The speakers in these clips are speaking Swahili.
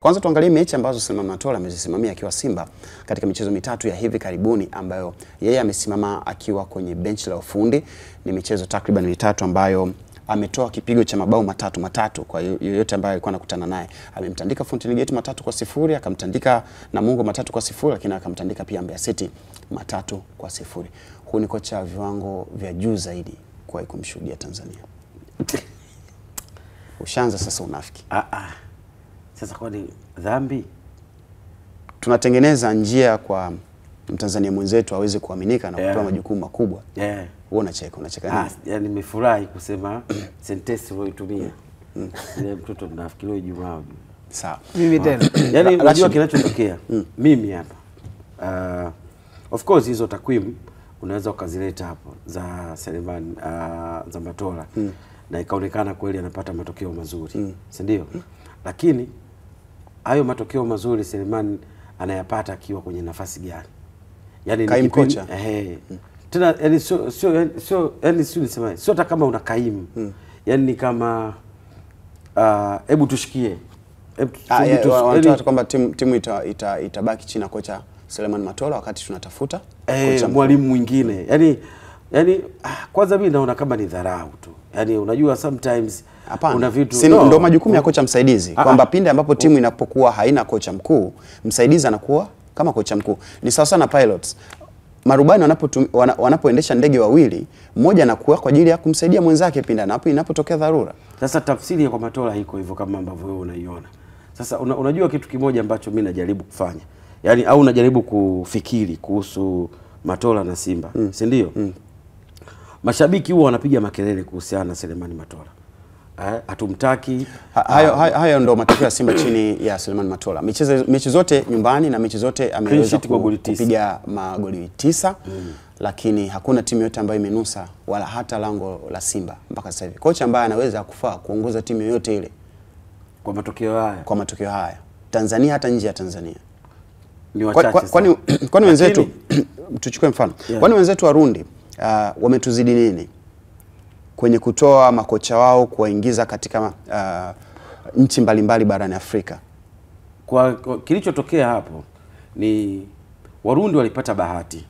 Kwanza tuangalie mechi ambazo Selemani Matola amezisimamia akiwa Simba katika michezo mitatu ya hivi karibuni ambayo yeye amesimama akiwa kwenye benchi la ufundi. Ni michezo takriban mitatu ambayo ametoa kipigo cha mabao matatu kwa yoyote ambaye alikuwa anakutana naye. Amemtandika Fountain Gate 3-0, akamtandika Namungo 3-0, lakini akamtandika pia Mbeya City 3-0. Huu ni kocha viwango vya juu zaidi kwa kumshuhudia Tanzania. Ushaanza sasa unafiki. Sasa kwa ni dhambi? Tunatengeneza njia kwa Mtanzania mwenzetu aweze kuaminika na kupewa majukumu makubwa. Wewe unacheka nini? Yani nimefurahi kusema sentence uliyotumia. Ile mtoto mnafikiri Ijumaa. Sawa. Mimi tena. Yani unajua kinachotokea. Mimi hapa. Of course hizo takwimu unaweza ukazileta hapo za Selemani za Matola na ikaonekana kweli anapata matokeo mazuri. Si ndio? Lakini hayo matokeo mazuri Selemani anayapata akiwa kwenye nafasi gani? Yani kaimu kocha. Tena yani sio hata kama una kaimu. Yani ni kama hebu tushikie. Wanataka kwamba timu itabaki chini ya kocha Selemani Matola wakati tunatafuta kocha mwalimu mwingine. Yani kwanza mimi naona kama ni dharau tu. Yani unajua sometimes kuna vitu ndio majukumu ya kocha msaidizi kwamba pindi ambapo timu inapokuwa haina kocha mkuu, msaidizi anakuwa kama kocha mkuu. Ni sawa sana pilots. Marubani wanapoendesha ndege wawili, mmoja anakuwa kwa ajili ya kumsaidia mwenzake pindi inapotokea dharura. Sasa tafsiri ya kwa Matola iko hivyo kama ambavyo wewe unaiona. Sasa unajua kitu kimoja ambacho mimi najaribu kufanya. Yani au najaribu kufikiri kuhusu Matola na Simba, si ndio? Mashabiki huwa wanapiga makelele kuhusiana na Selemani Matola. Hatumtaki. Hayo ndo matokeo ya Simba chini ya Selemani Matola. Mechi zote nyumbani na mechi zote ameweza kupiga magoli 9. Lakini hakuna timu yote ambayo imenusa wala hata lango la Simba mpaka sasa hivi. Kocha ambaye anaweza kufaa kuongoza timu yote ile kwa matokeo haya. Tanzania hata nje ya Tanzania. Ni wachache. Kwani wenzetu tuchukue mfano. Kwani wenzetu Warundi wametuzidi nini kwenye kutoa makocha wao kuwaingiza katika nchi mbalimbali barani Afrika? Kwa kilichotokea hapo ni Warundi walipata bahati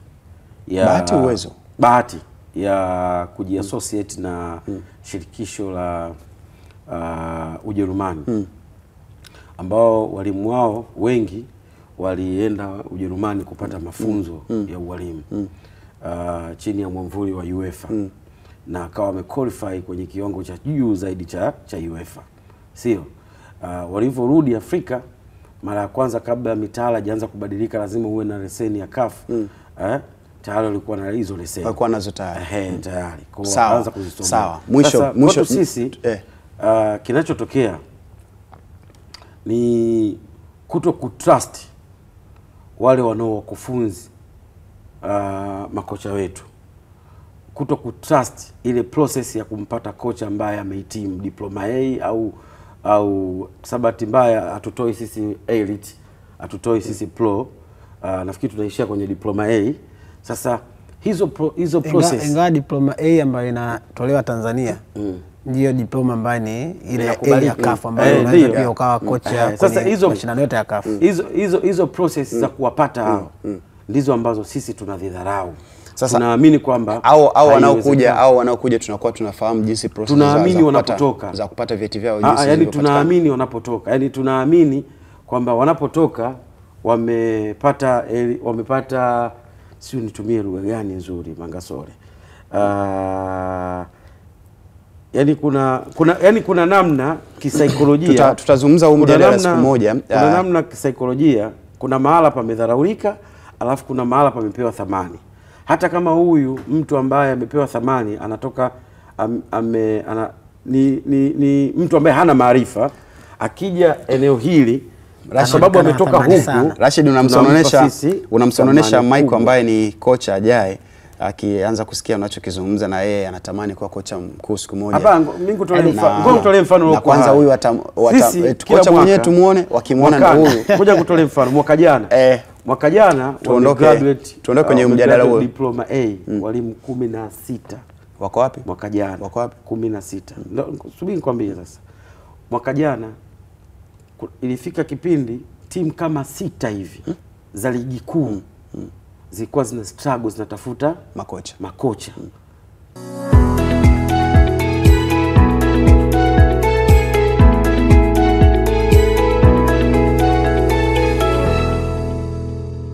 ya kujiassociate na shirikisho la Ujerumani, ambao walimu wao wengi walienda Ujerumani kupata mafunzo ya ualimu chini ya mwamvuli wa UEFA na akawa wamequalify kwenye kiwango cha juu zaidi cha UEFA. Sio? Walivyorudi Afrika mara ya kwanza kabla mitaala haijaanza kubadilika lazima uwe na leseni ya CAF. Tayari walikuwa na hizo leseni. Walikuwa nazo tayari. Tayari. Kwa hiyo wakaanza kuzisoma. Sawa. Mwisho sisi kinachotokea ni kuto kutrust wale wanaowakufunzi makocha wetu, kuto kutrust ile process ya kumpata kocha ambaye amehitimu diploma A au sabati mbaya hatutoi sisi elite, hatutoi sisi pro, nafikiri tunaishia kwenye diploma A. Sasa hizo process ingawa diploma A ambayo inatolewa Tanzania ndio diploma ambayo ni ile ya CAF ambayo unaweza pia ukawa kocha. Sasa hizo mashindano yote ya CAF, hizo process za kuwapata hao ndizo ambazo sisi tunadhidharau. Sasa tunaamini kwamba au wanaokuja tunakuwa tunafahamu jinsi process tunaamini wanapotoka za kupata vyeti vyao jinsi yani tunaamini wanapotoka, yani tunaamini kwamba wanapotoka wamepata sio nitumie lugha gani nzuri Mangasole. Yani kuna namna kisaikolojia tutazungumza huko mjadala siku moja. Kuna namna kisaikolojia, kuna mahala pamedharaulika, alafu kuna mahala pamepewa thamani. Hata kama huyu mtu ambaye amepewa thamani anatoka ni mtu ambaye hana maarifa, akija eneo hili kwa sababu ametoka huku. Rashid, unamsononesha Michael ambaye ni kocha ajaye, akianza kusikia unachokizungumza na yeye anatamani kuwa kocha mkuu siku moja. Hapa mimi kutolee mfano na kwanza huyu kocha mwenyewe tumuone, wakimuona na huyu. Ngoja kutolee mfano mwaka jana tuondoke kwenye mjadala huo. Diploma A walimu 16 wako wapi? Mwaka jana wako wapi? 16. Subiri nikwambie sasa. Mwaka jana ilifika kipindi timu kama 6 hivi za ligi kuu zilikuwa zina struggle zinatafuta makocha.